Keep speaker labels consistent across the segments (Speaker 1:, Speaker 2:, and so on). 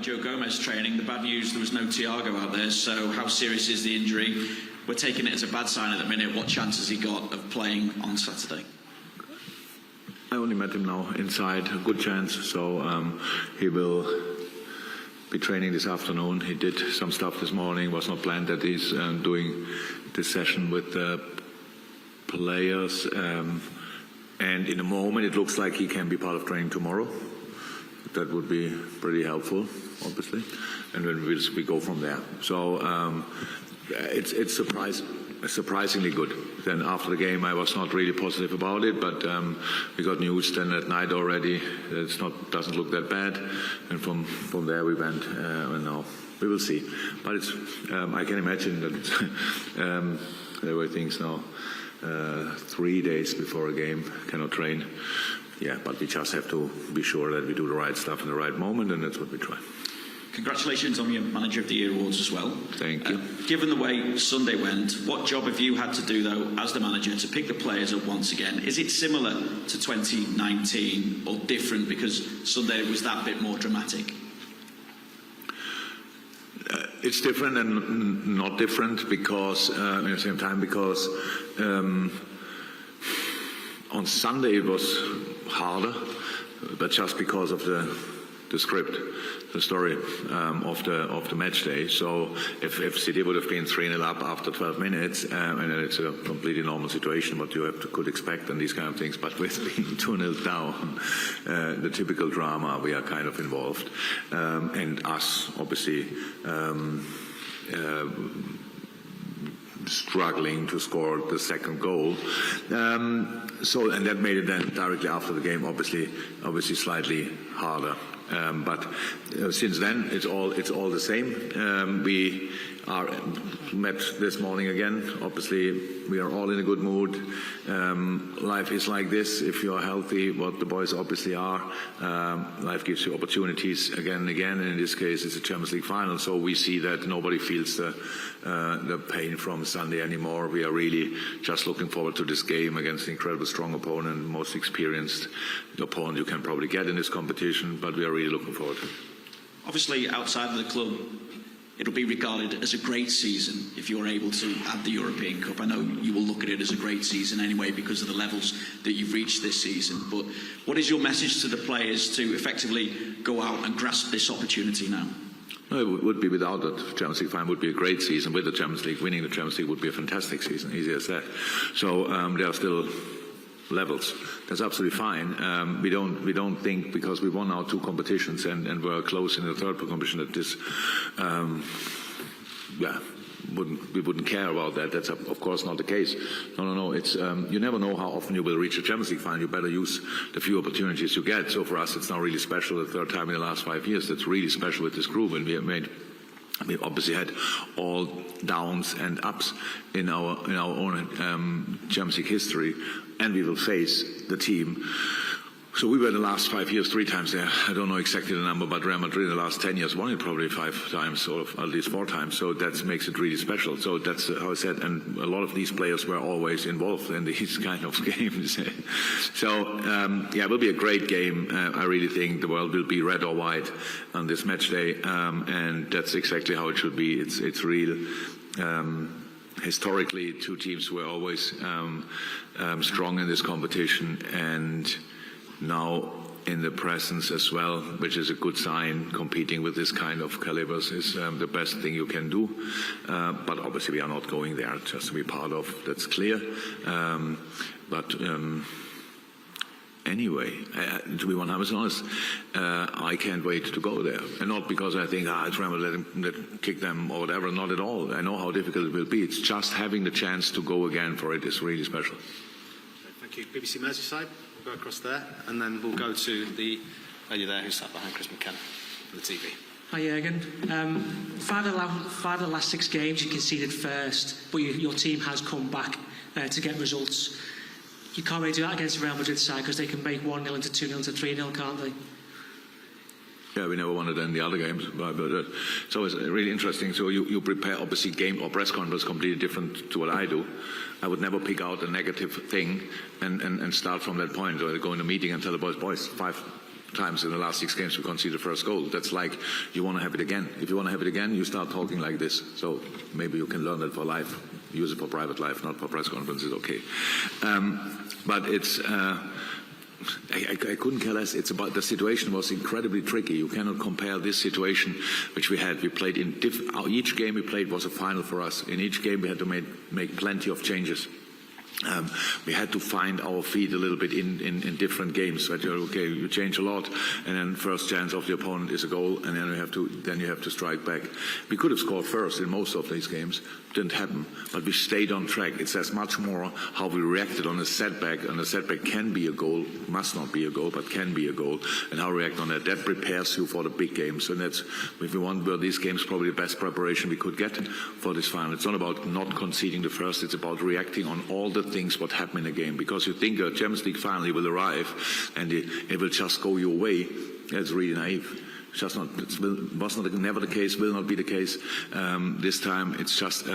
Speaker 1: Joe Gomez training. The bad news, there was no Thiago out there, so how serious is the injury? We're taking it as a bad sign at the minute. What chance has he got of playing on Saturday?
Speaker 2: I only met him now inside, a good chance, so he will be training this afternoon. He did some stuff this morning, was not planned that he's doing this session with the players, and in a moment it looks like he can be part of training tomorrow. That would be pretty helpful, obviously, and then we go from there. So it's surprisingly good. Then after the game I was not really positive about it, but we got news then at night already. Doesn't look that bad, and from there we went, and now we will see. But it's I can imagine that there were things now 3 days before a game, cannot train. Yeah, but we just have to be sure that we do the right stuff in the right moment, and that's what we try.
Speaker 1: Congratulations on your Manager of the Year awards as well.
Speaker 2: Thank you.
Speaker 1: Given the way Sunday went, what job have you had to do, though, as the manager, to pick the players up once again? Is it similar to 2019 or different because Sunday was that bit more dramatic?
Speaker 2: It's different and not different because, at the same time, because on Sunday it was harder, but just because of the script, the story of the match day. So if City would have been 3-0 up after 12 minutes, and then it's a completely normal situation, what you could expect and these kind of things. But with being 2-0 down, the typical drama, we are kind of involved, and us obviously struggling to score the second goal. And that made it then directly after the game, obviously slightly harder. But since then, it's all the same. We are met this morning again. Obviously, we are all in a good mood. Life is like this. If you are healthy, what the boys obviously are, life gives you opportunities again and again. And in this case, it's a Champions League final. So we see that nobody feels the pain from Sunday anymore. We are really just looking forward to this game against an incredibly strong opponent, most experienced opponent you can probably get in this competition. But we are really looking forward to it.
Speaker 1: Obviously, outside of the club, it'll be regarded as a great season if you're able to add the European Cup. I know you will look at it as a great season anyway because of the levels that you've reached this season. But what is your message to the players to effectively go out and grasp this opportunity now?
Speaker 2: No, it would be without that. Champions League final would be a great season. With the Champions League, winning the Champions League would be a fantastic season, easy as that. So there are still levels. That's absolutely fine. We don't think because we won our two competitions and were close in the third competition that this, we wouldn't care about that. That's of course not the case. No. It's you never know how often you will reach a Champions League final. You better use the few opportunities you get. So for us, it's now really special. The third time in the last 5 years. That's really special with this group, and we obviously had all downs and ups in our own Champions League history, and we will face the team. So we were in the last 5 years 3 times there. I don't know exactly the number, but Real Madrid in the last 10 years won it probably 5 times or at least 4 times. So that makes it really special. So that's how I said, and a lot of these players were always involved in these kind of games. So it will be a great game. I really think the world will be red or white on this match day, and that's exactly how it should be. It's real. Historically, 2 teams were always strong in this competition, and now in the presence as well, which is a good sign. Competing with this kind of calibers is the best thing you can do. But obviously we are not going there just to be part of, that's clear. Anyway, to be 100% honest, I can't wait to go there. And not because I think, it's Real Madrid, let them kick them or whatever, not at all. I know how difficult it will be. It's just having the chance to go again for it is really special.
Speaker 3: Thank you. BBC Merseyside. Go across there, and then we'll go to the lady there who sat behind Chris McKenna for the TV.
Speaker 4: Hi Jurgen. 5 of the last 6 games you conceded first, but your team has come back to get results. You can't really do that against the Real Madrid side because they can make 1-0 into 2-0 into 3-0, can't they?
Speaker 2: Yeah, we never wanted to end the other games, but it's always really interesting. So you prepare, obviously, game or press conference completely different to what I do. I would never pick out a negative thing and start from that point. Or go in a meeting and tell the boys, 5 times in the last 6 games we conceded the first goal. That's like, you want to have it again. If you want to have it again, you start talking like this. So maybe you can learn that for life. Use it for private life, not for press conferences, okay. But it's... I couldn't care less. It's about the situation was incredibly tricky. You cannot compare this situation which we had. We played in each game we played was a final for us. In each game we had to make plenty of changes. We had to find our feet a little bit in different games. But okay, you change a lot, and then first chance of the opponent is a goal, and then you have to strike back. We could have scored first in most of these games. Didn't happen, but we stayed on track. It says much more how we reacted on a setback, and a setback can be a goal, must not be a goal, but can be a goal, and how we react on that. That prepares you for the big games, and that's, if we want, well, these games probably the best preparation we could get for this final. It's not about not conceding the first, it's about reacting on all the things what happen in a game, because you think a Champions League final will arrive and it will just go your way. That's really naive. It's just not. It was not never the case. Will not be the case this time. It's just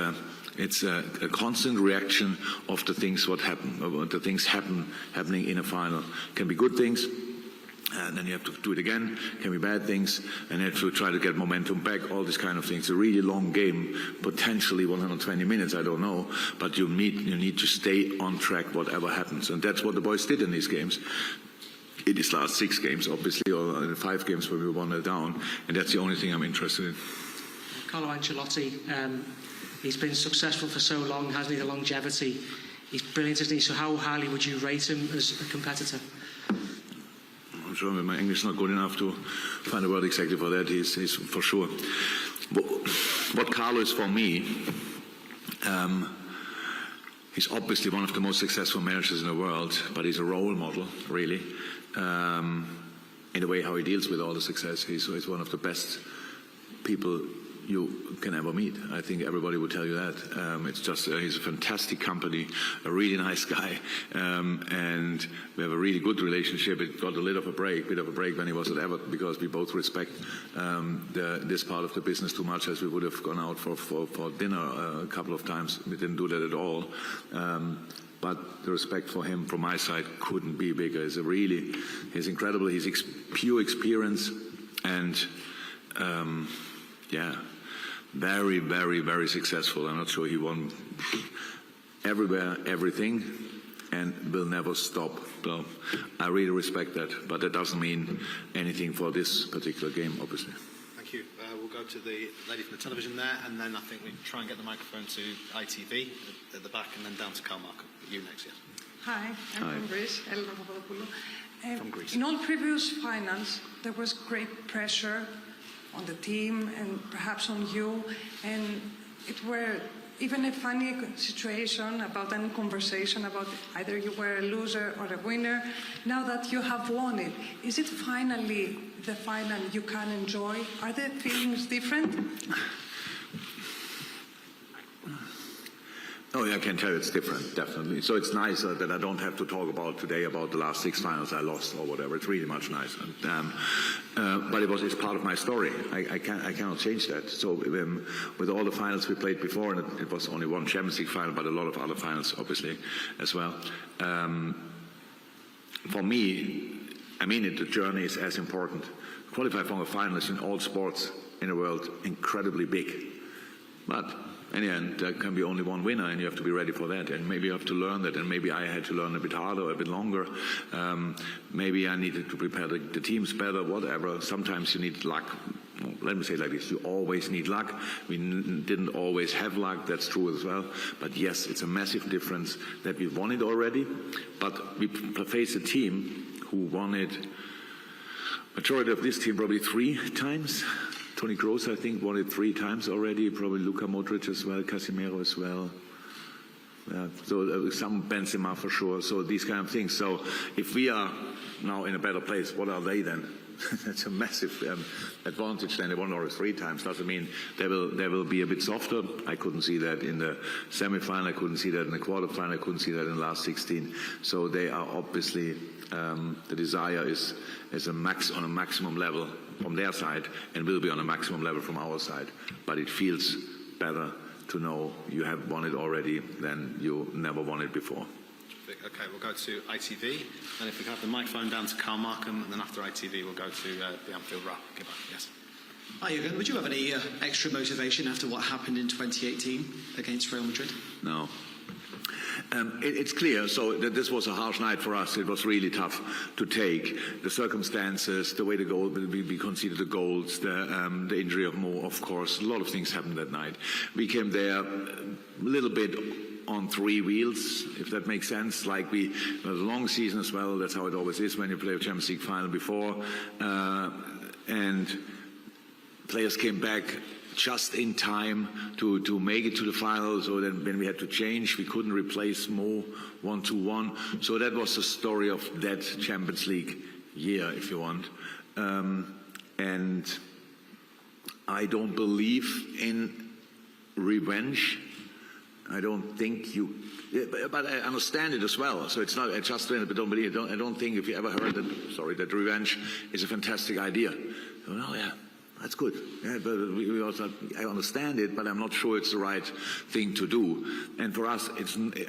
Speaker 2: it's a constant reaction of the things what happen. The things happening in a final can be good things. And then you have to do it again. Can be bad things, and you have to try to get momentum back. All these kind of things. It's a really long game, potentially 120 minutes. I don't know, but you need to stay on track, whatever happens, and that's what the boys did in these games. In these last 6 games, obviously, or in 5 games where we were 1-0 down, and that's the only thing I'm interested in.
Speaker 4: Carlo Ancelotti, he's been successful for so long, hasn't he? The longevity. He's brilliant, isn't he? So how highly would you rate him as a competitor?
Speaker 2: I'm sure my English is not good enough to find a word exactly for that. He's for sure. What Carlo is for me, he's obviously one of the most successful managers in the world, but he's a role model, really, in the way how he deals with all the success. He's one of the best people you can ever meet. I think everybody would tell you that. It's just he's a fantastic company, a really nice guy, and we have a really good relationship. It got a bit of a break when he was at Everton, because we both respect this part of the business too much, as we would have gone out for dinner a couple of times. We didn't do that at all. But the respect for him from my side couldn't be bigger. He's incredible. He's pure experience, and very, very, very successful. I'm not sure he won everywhere, everything, and will never stop. So I really respect that, but that doesn't mean anything for this particular game, obviously.
Speaker 3: Thank you. We'll go to the lady from the television there, and then I think we try and get the microphone to ITV at the back, and then down to Carl Markham. You next, yes.
Speaker 5: Hi, I'm
Speaker 2: Hi.
Speaker 5: from Greece. Elena Papadopoulou.
Speaker 3: From Greece.
Speaker 5: In all previous finals, there was great pressure on the team and perhaps on you, and it were even a funny situation about any conversation about either you were a loser or a winner. Now that you have won it, is it finally the final you can enjoy? Are the feelings different?
Speaker 2: Oh, yeah, I can tell it's different, definitely. So it's nice that I don't have to talk about today about the last 6 finals I lost or whatever. It's really much nicer. But it's part of my story. I cannot change that. So with all the finals we played before, and it was only one Champions League final, but a lot of other finals, obviously, as well. For me, I mean the journey is as important. Qualify for a final is in all sports in the world incredibly big. But in the end, there can be only one winner, and you have to be ready for that. And maybe you have to learn that, and maybe I had to learn a bit harder, a bit longer. Maybe I needed to prepare the teams better, whatever. Sometimes you need luck. Well, let me say it like this. You always need luck. We didn't always have luck. That's true as well. But yes, it's a massive difference that we won it already. But we faced a team who won it, majority of this team probably 3 times. Toni Kroos, I think, won it 3 times already. Probably Luka Modric as well, Casemiro as well. So some Benzema for sure. So these kind of things. So if we are now in a better place, what are they then? That's a massive advantage. Then they won already 3 times. Doesn't mean they will be a bit softer. I couldn't see that in the semi-final. I couldn't see that in the quarter-final. I couldn't see that in the last 16. So they are obviously the desire is on a maximum level from their side, and will be on a maximum level from our side. But it feels better to know you have won it already than you never won it before.
Speaker 3: Okay, we'll go to ITV. Then if we can have the microphone down to Carl Markham, and then after ITV we'll go to the Anfield Wrap. Goodbye. Yes.
Speaker 6: Hi, Jurgen. Would you have any extra motivation after what happened in 2018 against Real Madrid?
Speaker 2: No. It's clear, so that this was a harsh night for us. It was really tough to take. The circumstances, the way the goal, we conceded the goals, the injury of Mo, of course. A lot of things happened that night. We came there a little bit on three wheels, if that makes sense. Like it was a long season as well. That's how it always is when you play a Champions League final before. And players came back just in time to make it to the final, so then when we had to change, we couldn't replace Mo 1-1. So that was the story of that Champions League year, if you want. And I don't believe in revenge. I don't think you... But I understand it as well. So it's not I just but don't believe. I don't think if you ever heard that revenge is a fantastic idea. Oh yeah. That's good. Yeah, but we also, I understand it, but I'm not sure it's the right thing to do. And for us,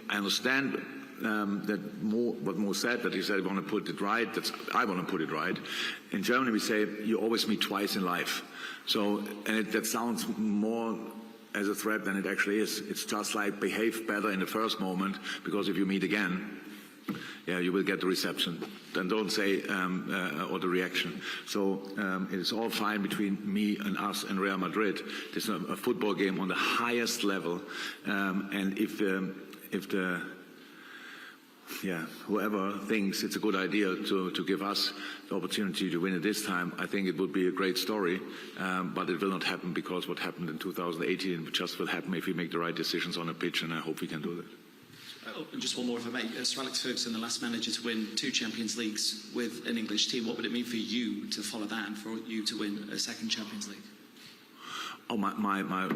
Speaker 2: I understand that what Mo said, that he said, I want to put it right. I want to put it right. In Germany, we say, you always meet twice in life. So, and that sounds more as a threat than it actually is. It's just like behave better in the first moment, because if you meet again, yeah, you will get the reception. Then don't say or the reaction. So it is all fine between me and us and Real Madrid. It's a football game on the highest level, and if whoever thinks it's a good idea to give us the opportunity to win it this time, I think it would be a great story, but it will not happen, because what happened in 2018 just will happen if we make the right decisions on a pitch, and I hope we can do that.
Speaker 6: Just one more, if I may. Sir Alex Ferguson, the last manager to win 2 Champions Leagues with an English team. What would it mean for you to follow that and for you to win a second Champions League?
Speaker 2: Oh, my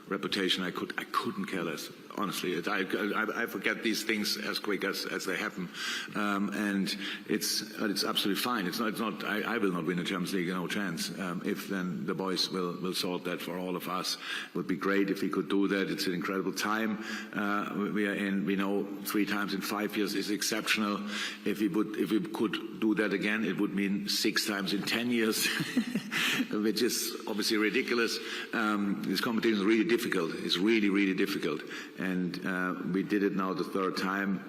Speaker 2: reputation, I couldn't care less. Honestly, I forget these things as quick as they happen, and it's absolutely fine. It's not. I will not win the Champions League, no chance. If then the boys will sort that for all of us. It would be great if we could do that. It's an incredible time we are in. We know 3 times in 5 years is exceptional. If we could do that again, it would mean 6 times in 10 years, which is obviously ridiculous. This competition is really difficult. It's really, really difficult. And we did it now the 3rd time,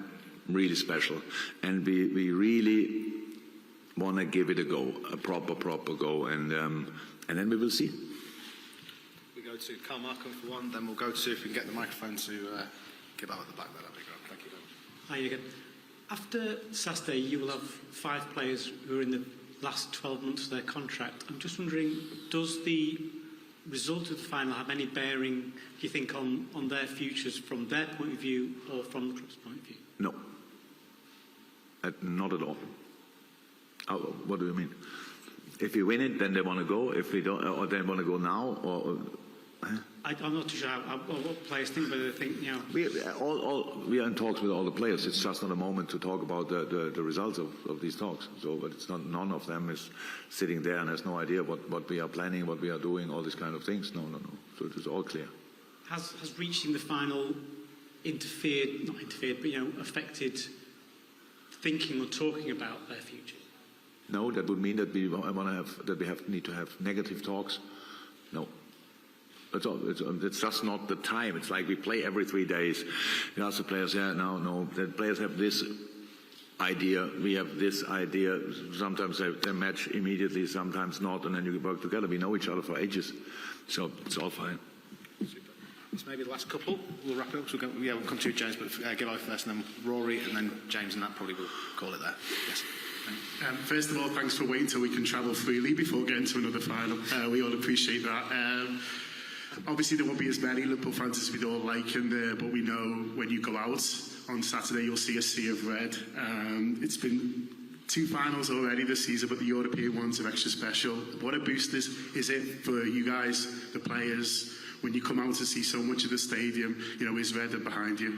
Speaker 2: really special. And we really want to give it a go, a proper go, and then we will see.
Speaker 3: We go to Carl Markham for one, then we'll go to, if we can get the microphone to give out at the back there, that'd be great. Thank you very much.
Speaker 7: Hi again. After Saturday, you will have 5 players who are in the last 12 months of their contract. I'm just wondering, does the result of the final have any bearing, do you think, on their futures from their point of view or from the club's point of view?
Speaker 2: No. Not at all. What do you mean? If we win it, then they want to go. If we don't, or they want to go now, or
Speaker 7: I'm not too sure what players think, whether they think, you know...
Speaker 2: We are in talks with all the players. It's just not a moment to talk about the results of these talks. So, but it's not, none of them is sitting there and has no idea what we are planning, what we are doing, all these kind of things. No. So it is all clear.
Speaker 7: Has reaching the final not interfered, but affected thinking or talking about their future?
Speaker 2: No, that would mean that we need to have negative talks. No. It's just not the time. It's like we play every 3 days. You ask the players, no. The players have this idea, we have this idea. Sometimes they match immediately, sometimes not, and then you work together. We know each other for ages, so it's all fine.
Speaker 3: Super. It's maybe the last couple. We'll wrap it up. So we'll come to you, James, but give out first, and then Rory, and then James, and that probably will call it there. Yes.
Speaker 8: First of all, thanks for waiting till we can travel freely before getting to another final. We all appreciate that. Obviously, there won't be as many Liverpool fans as we'd all like, but we know when you go out on Saturday, you'll see a sea of red. It's been 2 finals already this season, but the European ones are extra special. What a boost is it for you guys, the players, when you come out to see so much of the stadium, is red behind you?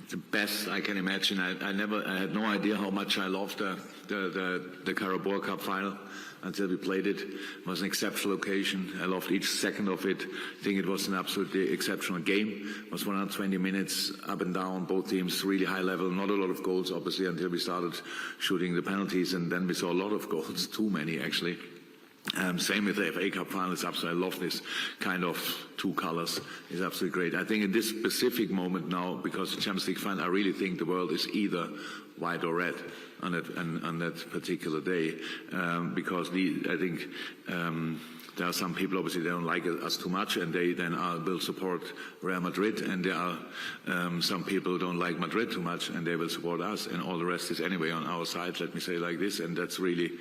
Speaker 2: The best I can imagine. I had no idea how much I loved the Carabao Cup final. until we played it. It was an exceptional occasion. I loved each second of it. I think it was an absolutely exceptional game. It was 120 minutes up and down, both teams really high level. Not a lot of goals, obviously, until we started shooting the penalties, and then we saw a lot of goals, too many actually. Same with the FA Cup final. It's absolutely, I love this kind of two colors. It's absolutely great. I think in this specific moment now, because the Champions League final, I really think the world is either white or red on that particular day, because I think there are some people, obviously, they don't like us too much, and they then will support Real Madrid, and there are some people who don't like Madrid too much, and they will support us, and all the rest is anyway on our side, let me say like this, and that's really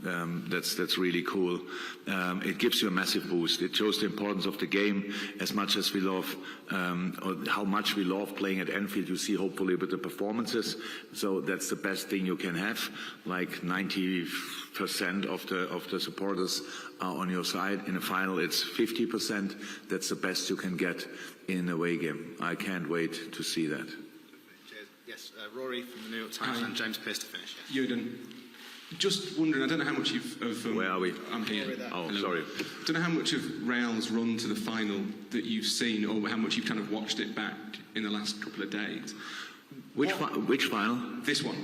Speaker 2: that's really cool. It gives you a massive boost. It shows the importance of the game. As much as we love, or how much we love playing at Anfield, you see hopefully with the performances. So that's the best thing you can have. Like 90% of the supporters are on your side. In a final, it's 50%. That's the best you can get in an away game. I can't wait to see that.
Speaker 3: Cheers. Yes, Rory from the New York Times and James Pearce to finish. Yes.
Speaker 9: Jurgen, just wondering, I don't know how much
Speaker 2: Where are we?
Speaker 9: I'm here.
Speaker 2: Oh,
Speaker 9: hello.
Speaker 2: sorry.
Speaker 9: I don't know how much of Real's run to the final that you've seen, or how much you've kind of watched it back in the last couple of days.
Speaker 2: Which final?
Speaker 9: This one.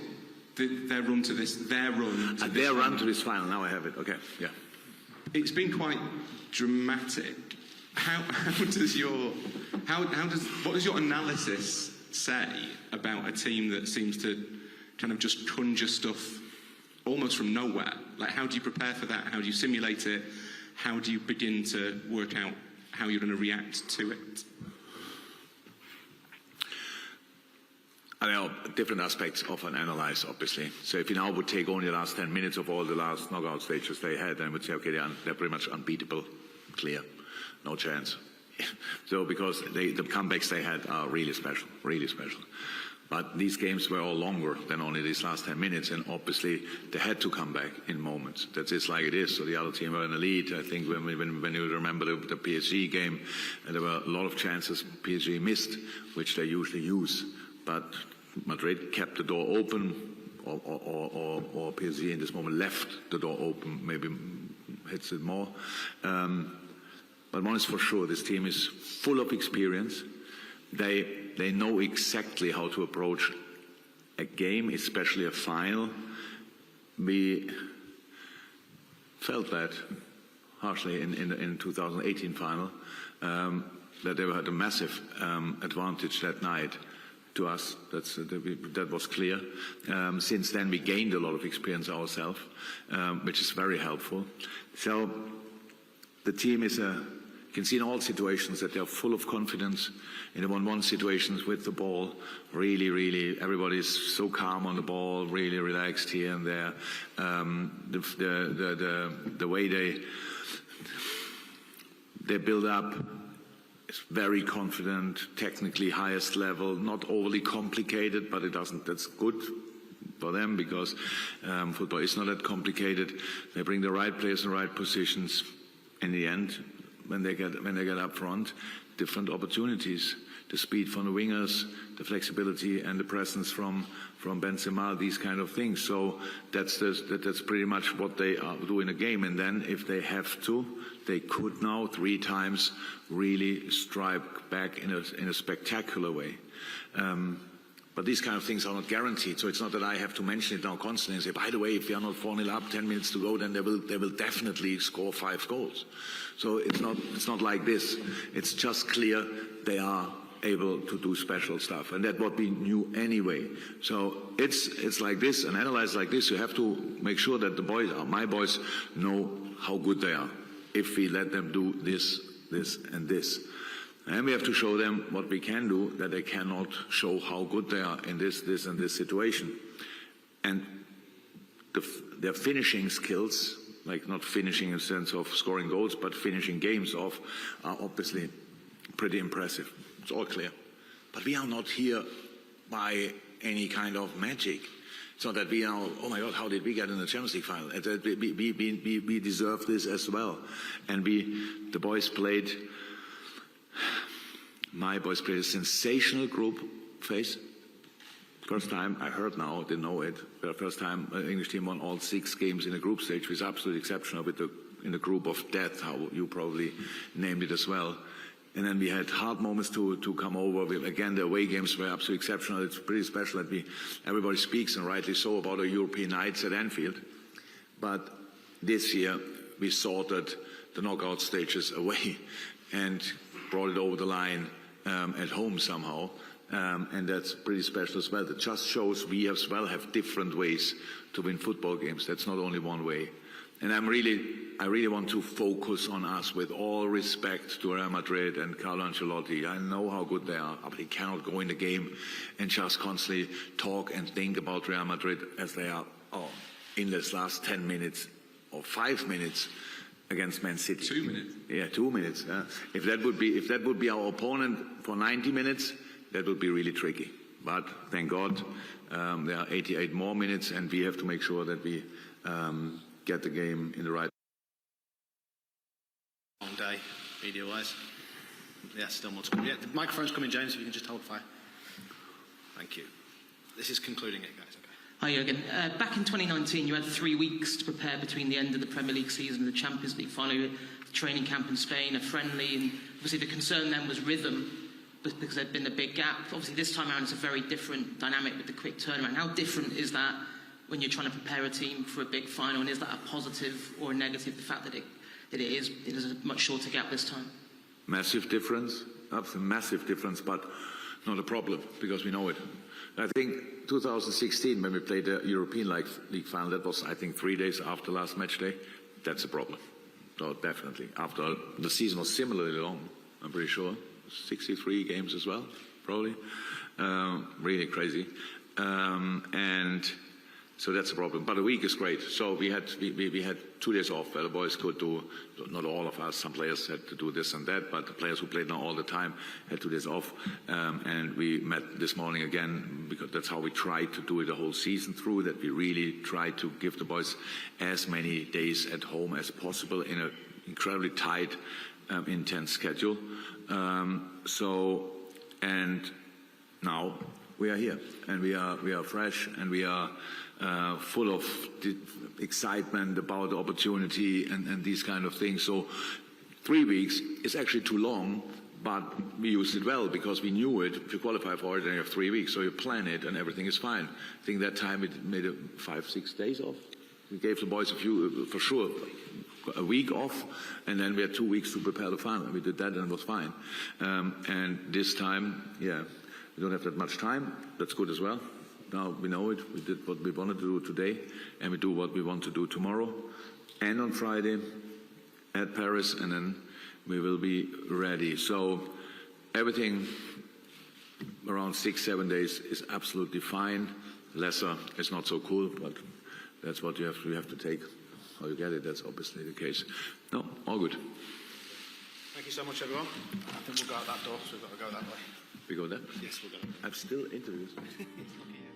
Speaker 9: Their run to this. Their run to this
Speaker 2: run to this final. Now I have it. Okay. Yeah.
Speaker 9: It's been quite dramatic. What does your analysis say about a team that seems to kind of just conjure stuff almost from nowhere? Like, how do you prepare for that? How do you simulate it? How do you begin to work out how you're going to react to it?
Speaker 2: There are different aspects of an analyze, obviously. So if you now would take only the last 10 minutes of all the last knockout stages they had, then would say, okay, they're pretty much unbeatable, clear, no chance. So because the comebacks they had are really special, really special. But these games were all longer than only these last 10 minutes, and obviously they had to come back in moments. That's just like it is. So the other team were in the lead. I think when you remember the PSG game, there were a lot of chances PSG missed, which they usually use. But Madrid kept the door open, or PSG in this moment left the door open, maybe hits it more. But one is for sure, this team is full of experience. They know exactly how to approach a game, especially a final. We felt that harshly in 2018 final, that they had a massive advantage that night to us. That was clear. Since then, we gained a lot of experience ourselves, which is very helpful. So the team is you can see in all situations that they are full of confidence. In the 1-1 situations with the ball, really, everybody's so calm on the ball, really relaxed here and there. The way they build up is very confident, technically highest level, not overly complicated, but that's good for them because football is not that complicated. They bring the right players in the right positions. In the end, when they get up front, different opportunities. The speed from the wingers, the flexibility and the presence from Benzema, these kind of things. So that's pretty much what they do in a game. And then if they have to, they could now 3 times really strike back in a spectacular way. But these kind of things are not guaranteed. So it's not that I have to mention it now constantly and say, by the way, if we are not 4-0 up, 10 minutes to go, then they will definitely score 5 goals. So it's not like this. It's just clear they are able to do special stuff, and that's what we knew anyway. So it's like this, and analyze like this. You have to make sure that the boys, my boys, know how good they are. If we let them do this, and this. And we have to show them what we can do, that they cannot show how good they are in this, and this situation. And their finishing skills, like not finishing in the sense of scoring goals, but finishing games off, are obviously pretty impressive. It's all clear. But we are not here by any kind of magic. It's not that we are, oh my God, how did we get in the Champions League final? We deserve this as well. And the boys played, my boys played a sensational group phase. First time, I heard now, didn't know it, but first time an English team won all 6 games in a group stage, which is absolutely exceptional in the group of death, how you probably named it as well. And then we had hard moments to come over. Again, the away games were absolutely exceptional. It's pretty special that everybody speaks, and rightly so, about our European nights at Anfield. But this year, we sorted the knockout stages away and brought it over the line at home somehow. And that's pretty special as well. That just shows we as well have different ways to win football games. That's not only one way. And I really want to focus on us, with all respect to Real Madrid and Carlo Ancelotti. I know how good they are, but they cannot go in the game and just constantly talk and think about Real Madrid as they are in this last 10 minutes or 5 minutes against Man City.
Speaker 9: 2 minutes.
Speaker 2: Yeah, 2 minutes. If that would be our opponent for 90 minutes, that would be really tricky. But thank God, there are 88 more minutes, and we have to make sure that we get the game in the right.
Speaker 3: Long day, media-wise. Yeah, still more to come. Yeah, the microphone's coming, James, if you can just hold fire. Thank you. This is concluding it, guys. Okay.
Speaker 10: Hi, Jurgen. Back in 2019, you had 3 weeks to prepare between the end of the Premier League season and the Champions League final. The training camp in Spain, a friendly, and obviously the concern then was rhythm, because there'd been a big gap. Obviously, this time around, it's a very different dynamic with the quick turnaround. How different is that when you're trying to prepare a team for a big final, and is that a positive or a negative, the fact that it is a much shorter gap this time?
Speaker 2: Massive difference, absolutely massive difference, but not a problem, because we know it. I think 2016, when we played the European League final, that was, I think, 3 days after last match day. That's a problem. So definitely. After the season was similarly long, I'm pretty sure. 63 games as well, probably. Really crazy. And so that's a problem. But a week is great. So we had 2 days off where the boys could do, not all of us, some players had to do this and that, but the players who played now all the time had 2 days off. And we met this morning again, because that's how we tried to do it the whole season through, that we really tried to give the boys as many days at home as possible in an incredibly tight, intense schedule. And now we are here, and we are fresh, and we are full of excitement about the opportunity and these kind of things. So 3 weeks is actually too long, but we used it well, because we knew it. If you qualify for it, then you have 3 weeks, so you plan it and everything is fine. I think that time we made 5-6 days off. We gave the boys a week off, and then we had 2 weeks to prepare the final. We did that, and it was fine. And this time, yeah, we don't have that much time. That's good as well. Now we know it. We did what we wanted to do today, and we do what we want to do tomorrow and on Friday at Paris, and then we will be ready. So everything around 6-7 days is absolutely fine. Lesser is not so cool, but that's what you have to take. How you get it, that's obviously the case. No, all good.
Speaker 3: Thank you so much, everyone. I think we'll go out that door, so we've got to go that way.
Speaker 2: We go there?
Speaker 3: Yes, we'll go.
Speaker 2: I'm still interviews.
Speaker 3: Lucky you.